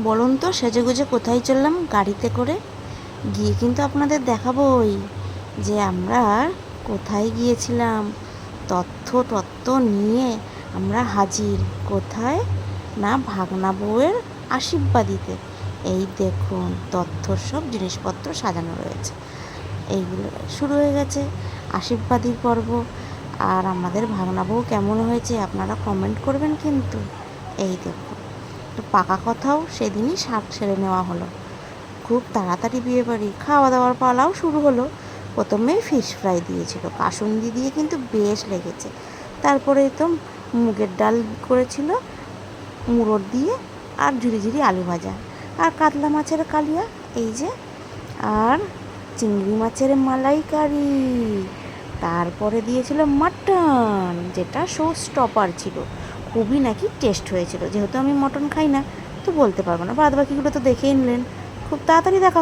বলুন তো সেজেগুজে কোথায় চললাম গাড়িতে করে? গিয়ে কিন্তু আপনাদের দেখাবোই যে আমরা কোথায় গিয়েছিলাম। তথ্য নিয়ে আমরা হাজির। কোথায়? না, ভাগনা বউয়ের আশীর্বাদিতে। এই দেখুন তথ্যর সব জিনিসপত্র সাজানো রয়েছে। এইগুলো শুরু হয়ে গেছে আশীর্বাদীর পর্ব। আর আমাদের ভাগনা বউ কেমন হয়েছে আপনারা কমেন্ট করবেন কিন্তু। এই দেখুন, তো পাকা কথাও সেদিনই সেরে নেওয়া হলো। খুব তাড়াতাড়ি বিয়ে বাড়ি। খাওয়া দাওয়ার পালাও শুরু হলো। প্রথমেই ফিশ ফ্রাই দিয়েছিল, কাসুন্দি দিয়ে কিন্তু বেশ লেগেছে। তারপরে তো মুগের ডাল করেছিল মুড়োর দিয়ে, আর ঝুরি আলু ভাজা, আর কাতলা মাছের কালিয়া, এই যে, আর চিংড়ি মাছের মালাইকারি। তারপরে দিয়েছিল মাটন, যেটা শো স্টপার ছিল। খুবই নাকি টেস্ট হয়েছিল। যেহেতু আমি মটন খাই না তো বলতে পারবো না, বাদ বাকিগুলো তো দেখেই নিলেন। খুব তাড়াতাড়ি দেখা